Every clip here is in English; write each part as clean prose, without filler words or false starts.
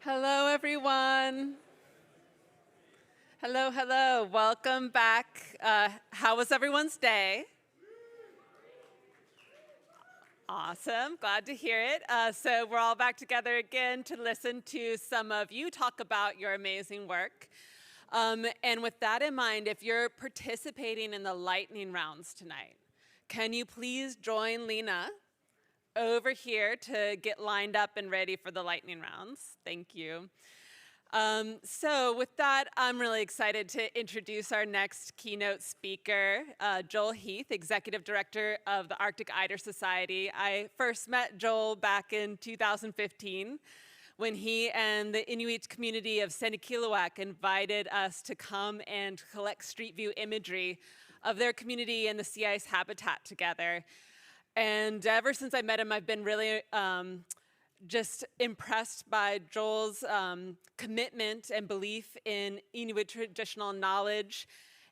Hello, everyone. Hello, hello. Welcome back. How was everyone's day? Awesome. Glad to hear it. So we're all back together again to listen to some of you talk about your amazing work. And with that in mind, if you're participating in the lightning rounds tonight, can you please join Lena over here to get lined up and ready for the lightning rounds? Thank you. So with that, I'm really excited to introduce our next keynote speaker, Joel Heath, Executive Director of the Arctic Eider Society. I first met Joel back in 2015 when he and the Inuit community of SIKU invited us to come and collect street view imagery of their community and the sea ice habitat together. And ever since I met him, I've been really just impressed by Joel's commitment and belief in Inuit traditional knowledge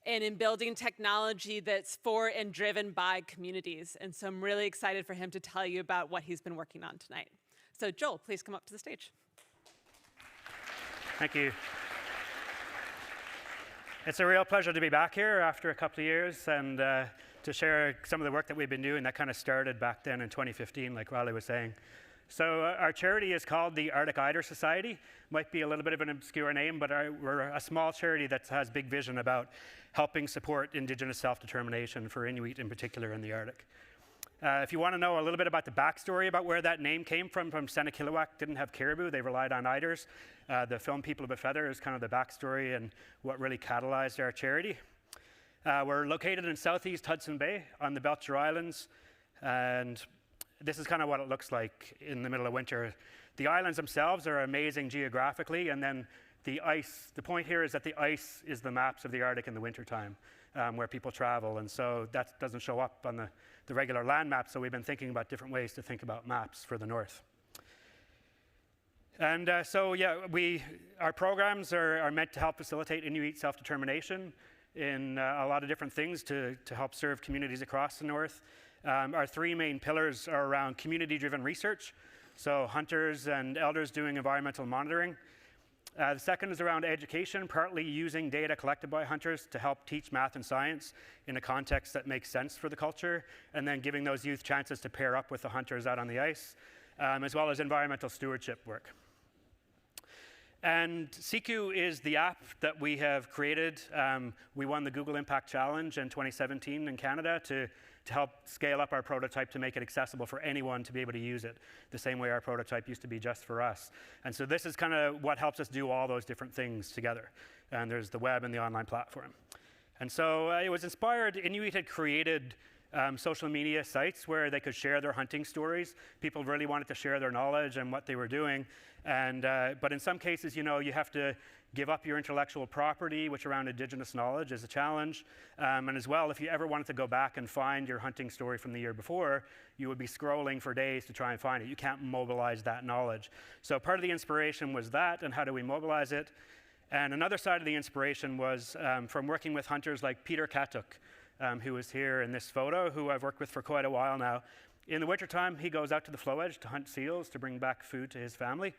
and in building technology that's for and driven by communities. And so I'm really excited for him to tell you about what he's been working on tonight. So Joel, please come up to the stage. Thank you. It's a real pleasure to be back here after a couple of years and to share some of the work that we've been doing that kind of started back then in 2015, like Riley was saying. So our charity is called the Arctic Eider Society. Might be a little bit of an obscure name, but we're a small charity that has big vision about helping support Indigenous self-determination for Inuit in particular in the Arctic. If you want to know a little bit about the backstory about where that name came from Sennekiluaq didn't have caribou, they relied on eiders. The film People of a Feather is kind of the backstory and what really catalyzed our charity. We're located in southeast Hudson Bay on the Belcher Islands, and this is kind of what it looks like in the middle of winter. The islands themselves are amazing geographically, and then the ice, the point here is that the ice is the maps of the Arctic in the wintertime, where people travel, and so that doesn't show up on the regular land map, so we've been thinking about different ways to think about maps for the north. And so yeah, our programs are meant to help facilitate Inuit self-determination in a lot of different things to help serve communities across the north. Our three main pillars are around community-driven research, so hunters and elders doing environmental monitoring. The second is around education, partly using data collected by hunters to help teach math and science in a context that makes sense for the culture, and then giving those youth chances to pair up with the hunters out on the ice, as well as environmental stewardship work. And SIKU is the app that we have created. We won the Google Impact Challenge in 2017 in Canada to help scale up our prototype to make it accessible for anyone to be able to use it, the same way our prototype used to be just for us. And so this is kind of what helps us do all those different things together. And there's the web and the online platform. And so it was inspired, Inuit had created social media sites where they could share their hunting stories. People really wanted to share their knowledge and what they were doing. And, but in some cases, you know, you have to give up your intellectual property, which around Indigenous knowledge is a challenge. And as well, if you ever wanted to go back and find your hunting story from the year before, you would be scrolling for days to try and find it. You can't mobilize that knowledge. So part of the inspiration was that, and how do we mobilize it? And another side of the inspiration was from working with hunters like Peter Katuk, who is here in this photo, who I've worked with for quite a while now. In the wintertime, he goes out to the flow edge to hunt seals to bring back food to his family.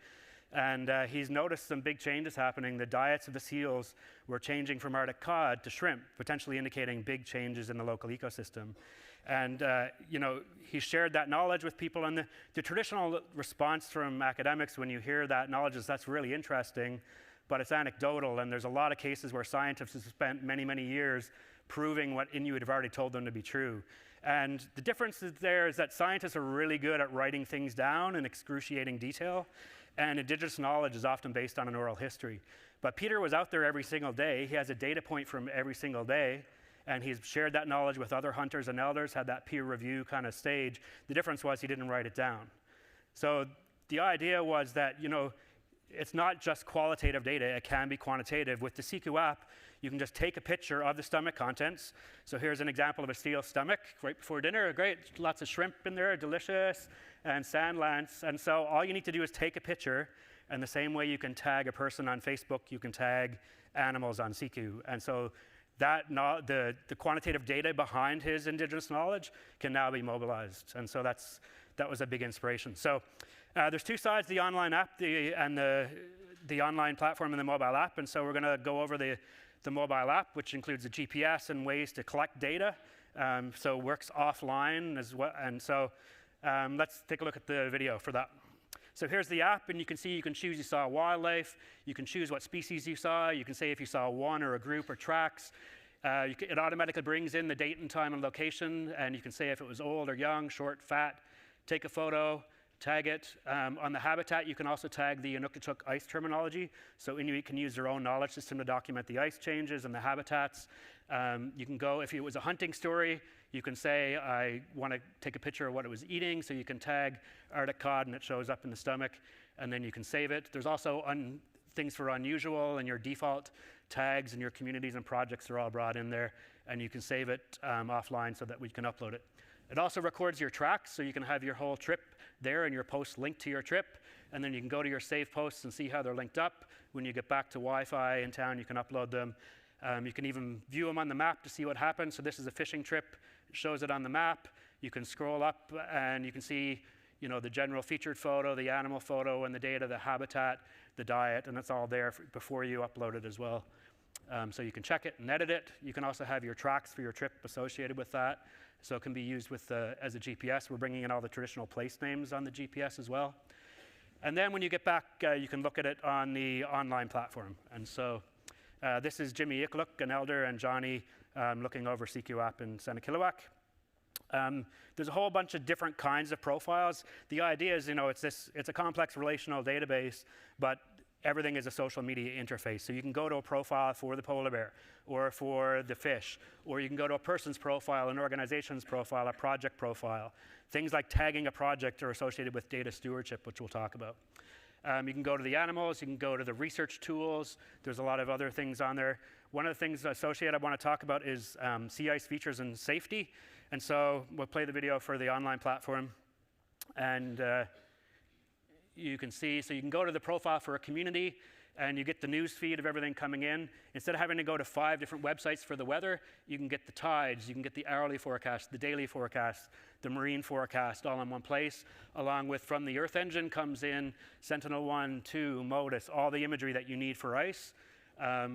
And he's noticed some big changes happening. The diets of the seals were changing from Arctic cod to shrimp, potentially indicating big changes in the local ecosystem. And you know, he shared that knowledge with people, and the traditional response from academics when you hear that knowledge is that's really interesting, but it's anecdotal, and there's a lot of cases where scientists have spent many, many years proving what Inuit have already told them to be true. And the difference there is that scientists are really good at writing things down in excruciating detail, and Indigenous knowledge is often based on an oral history. But Peter was out there every single day. He has a data point from every single day, and he's shared that knowledge with other hunters and elders, had that peer review kind of stage. The difference was he didn't write it down. So the idea was that, you know, it's not just qualitative data, it can be quantitative. With the SIKU app, you can just take a picture of the stomach contents. So here's an example of a seal stomach right before dinner. Great, lots of shrimp in there, delicious, and sand lance. And so all you need to do is take a picture, and the same way you can tag a person on Facebook, you can tag animals on SIKU. And so that the quantitative data behind his Indigenous knowledge can now be mobilized. And so that was a big inspiration. So there's two sides, the online app and the the online platform and the mobile app, and so we're going to go over the mobile app, which includes the GPS and ways to collect data. So it works offline as well. And so let's take a look at the video for that. So here's the app, and you can see you can choose you saw wildlife, you can choose what species you saw, you can say if you saw one or a group or tracks. It automatically brings in the date and time and location, and you can say if it was old or young, short, fat, take a photo, tag it. On the habitat, you can also tag the Inuktitut ice terminology, so Inuit can use their own knowledge system to document the ice changes and the habitats. You can go, if it was a hunting story, you can say, I want to take a picture of what it was eating, so you can tag Arctic cod and it shows up in the stomach, and then you can save it. There's also things for unusual, and your default tags and your communities and projects are all brought in there, and you can save it offline so that we can upload it. It also records your tracks, so you can have your whole trip there and your posts linked to your trip, and then you can go to your save posts and see how they're linked up. When you get back to Wi-Fi in town, you can upload them. You can even view them on the map to see what happens. So this is a fishing trip. It shows it on the map. You can scroll up and you can see, the general featured photo, the animal photo, and the data, the habitat, the diet, and it's all there before you upload it as well. So you can check it and edit it. You can also have your tracks for your trip associated with that. So it can be used with as a GPS. We're bringing in all the traditional place names on the GPS as well. And then when you get back, you can look at it on the online platform. And so this is Jimmy Ikluk, an elder, and Johnny looking over SIKU app in Senakilawak. There's a whole bunch of different kinds of profiles. The idea is, it's a complex relational database, but everything is a social media interface. So you can go to a profile for the polar bear, or for the fish, or you can go to a person's profile, an organization's profile, a project profile. Things like tagging a project are associated with data stewardship, which we'll talk about. You can go to the animals, you can go to the research tools. There's a lot of other things on there. One of the things associated I want to talk about is sea ice features and safety. And so we'll play the video for the online platform. And you can see, so you can go to the profile for a community, and you get the news feed of everything coming in. Instead of having to go to 5 different websites for the weather, you can get the tides, you can get the hourly forecast, the daily forecast, the marine forecast all in one place, along with from the Earth Engine comes in Sentinel-1, 2, MODIS, all the imagery that you need for ice.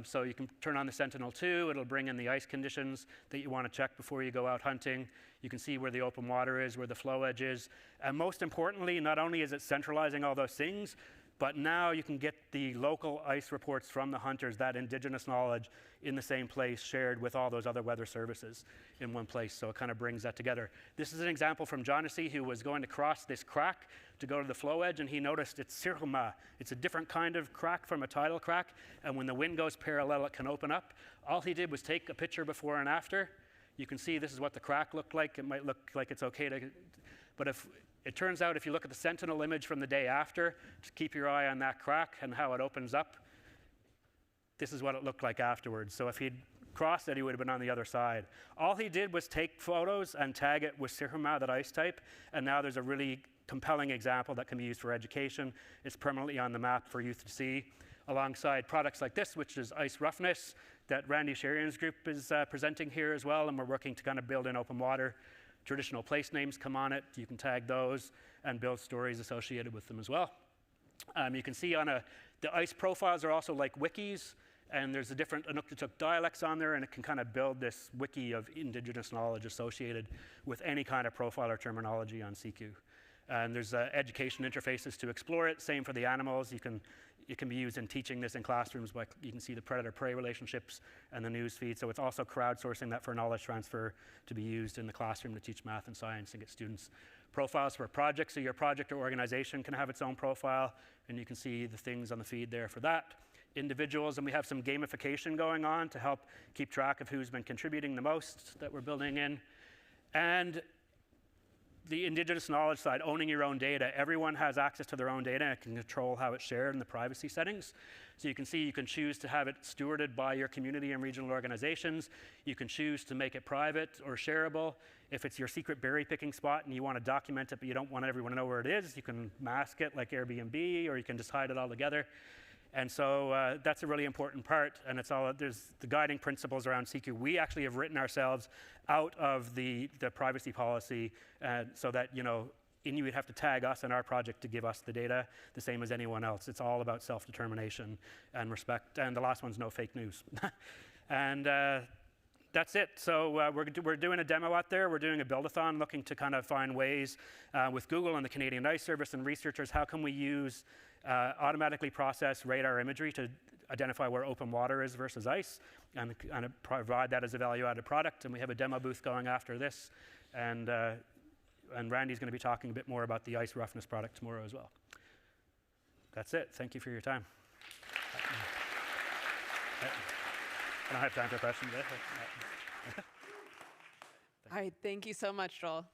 So you can turn on the Sentinel-2, it'll bring in the ice conditions that you want to check before you go out hunting. You can see where the open water is, where the flow edge is. And most importantly, not only is it centralizing all those things, but now you can get the local ice reports from the hunters, that indigenous knowledge in the same place, shared with all those other weather services in one place. So it kind of brings that together. This is an example from Jonasy, who was going to cross this crack to go to the flow edge, and he noticed it's sirhuma. It's a different kind of crack from a tidal crack, and when the wind goes parallel, it can open up. All he did was take a picture before and after. You can see this is what the crack looked like. It might look like it's okay to, but if it turns out if you look at the Sentinel image from the day after, just keep your eye on that crack and how it opens up. This is what it looked like afterwards. So if he'd crossed it, he would have been on the other side. All he did was take photos and tag it with sirhuma, that ice type, and now there's a really compelling example that can be used for education. It's permanently on the map for youth to see, alongside products like this, which is ice roughness, that Randy Sherian's group is presenting here as well, and we're working to kind of build in open water. Traditional place names come on it. You can tag those and build stories associated with them as well. You can see on the ice profiles are also like wikis, and there's the different Inuktitut dialects on there, and it can kind of build this wiki of indigenous knowledge associated with any kind of profile or terminology on SIKU. And there's education interfaces to explore it. Same for the animals. It can be used in teaching this in classrooms, but you can see the predator-prey relationships and the news feed. So it's also crowdsourcing that for knowledge transfer to be used in the classroom to teach math and science and get students profiles for projects. So your project or organization can have its own profile, and you can see the things on the feed there for that. Individuals, and we have some gamification going on to help keep track of who's been contributing the most that we're building in. And the indigenous knowledge side, owning your own data. Everyone has access to their own data and can control how it's shared in the privacy settings. So you can see you can choose to have it stewarded by your community and regional organizations. You can choose to make it private or shareable. If it's your secret berry picking spot and you want to document it but you don't want everyone to know where it is, you can mask it like Airbnb, or you can just hide it all together. And so that's a really important part, and there's the guiding principles around SIKU. We actually have written ourselves out of the privacy policy so that, Inuit have to tag us in our project to give us the data, the same as anyone else. It's all about self-determination and respect. And the last one's no fake news. And that's it. So we're doing a demo out there. We're doing a build-a-thon, looking to kind of find ways with Google and the Canadian Ice Service and researchers, how can we use automatically process radar imagery to identify where open water is versus ice, and provide that as a value-added product. And we have a demo booth going after this. And Randy's going to be talking a bit more about the ice roughness product tomorrow as well. That's it. Thank you for your time. I don't have time for questions. All right, thank you so much, Joel.